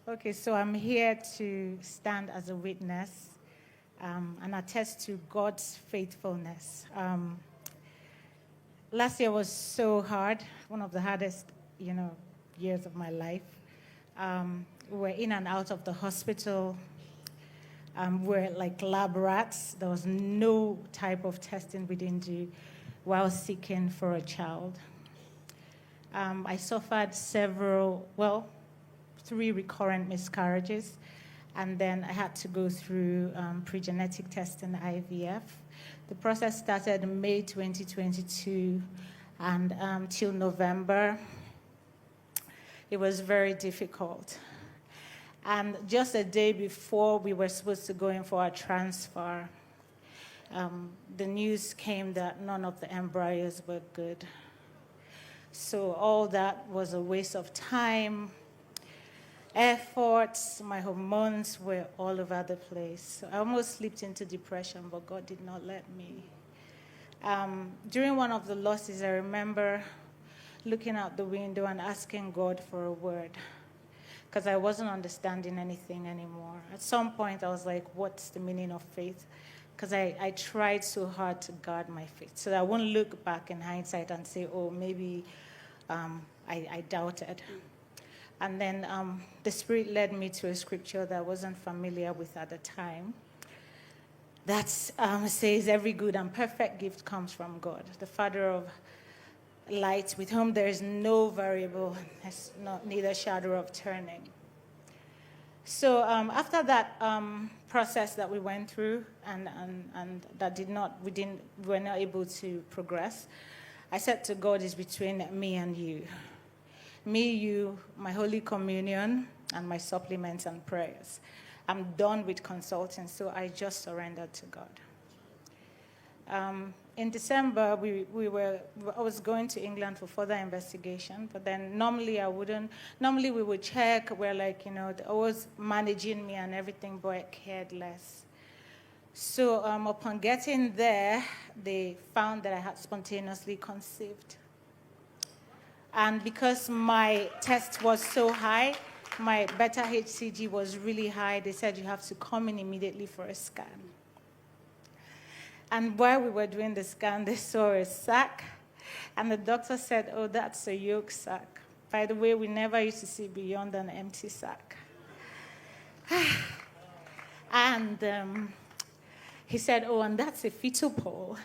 Okay, so I'm here to stand as a witness and attest to God's faithfulness. Last year was so hard, one of the hardest, years of my life. We were in and out of the hospital. We're like lab rats. There was no type of testing we didn't do while seeking for a child. I suffered 3 recurrent miscarriages, and then I had to go through pre-genetic testing, IVF. The process started in May 2022, and till November, it was very difficult. And just a day before we were supposed to go in for our transfer, the news came that none of the embryos were good. So all that was a waste of time, efforts. My hormones were all over the place. So I almost slipped into depression, but God did not let me. During one of the losses, I remember looking out the window and asking God for a word, because I wasn't understanding anything anymore. At some point, I was like, what's the meaning of faith? Because I tried so hard to guard my faith, so that I won't look back in hindsight and say, oh, maybe I doubted. And then the Spirit led me to a scripture that I wasn't familiar with at the time. That says, every good and perfect gift comes from God, the Father of light, with whom there is no variable, neither shadow of turning. So after that process that we went through, and that we were not able to progress, I said to God, it's between me and you. Me, you, my Holy Communion, and my supplements and prayers. I'm done with consulting, so I just surrendered to God. In December, I was going to England for further investigation, but then normally we would check, we're like, they always managing me and everything, but I cared less. So upon getting there, they found that I had spontaneously conceived. And because my test was so high, my beta HCG was really high, they said you have to come in immediately for a scan. And while we were doing the scan, they saw a sac, and the doctor said, oh, that's a yolk sac. By the way, we never used to see beyond an empty sac. And he said, oh, and that's a fetal pole.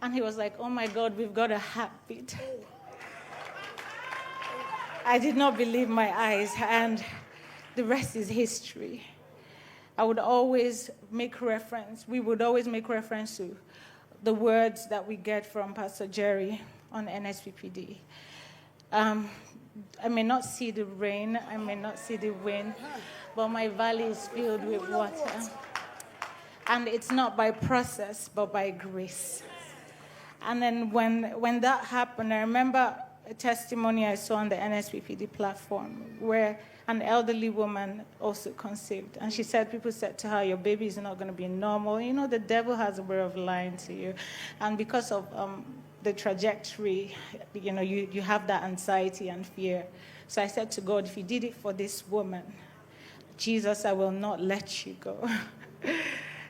And he was like, oh my God, we've got a heartbeat. I did not believe my eyes, and the rest is history. We would always make reference to the words that we get from Pastor Jerry on NSPPD. I may not see the rain, I may not see the wind, but my valley is filled with water. And it's not by process, but by grace. And then when that happened, I remember a testimony I saw on the NSPPD platform where an elderly woman also conceived. And she said, people said to her, your baby is not going to be normal. The devil has a way of lying to you. And because of the trajectory, you have that anxiety and fear. So I said to God, if you did it for this woman, Jesus, I will not let you go.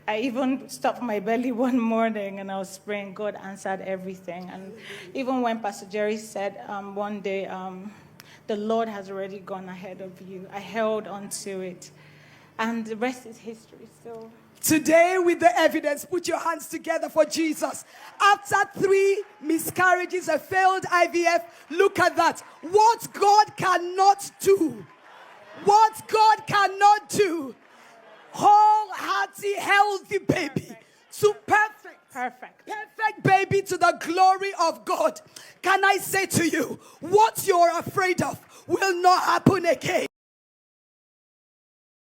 I even stopped my belly one morning and I was praying. God answered everything. And even when Pastor Jerry said one day, the Lord has already gone ahead of you, I held on to it. And the rest is history. So today, with the evidence, put your hands together for Jesus. After 3 miscarriages, a failed IVF, look at that. What God cannot do. What God cannot do. Whole-hearty, healthy baby. So perfect baby to the glory of God. Can I say to you, what you're afraid of will not happen again.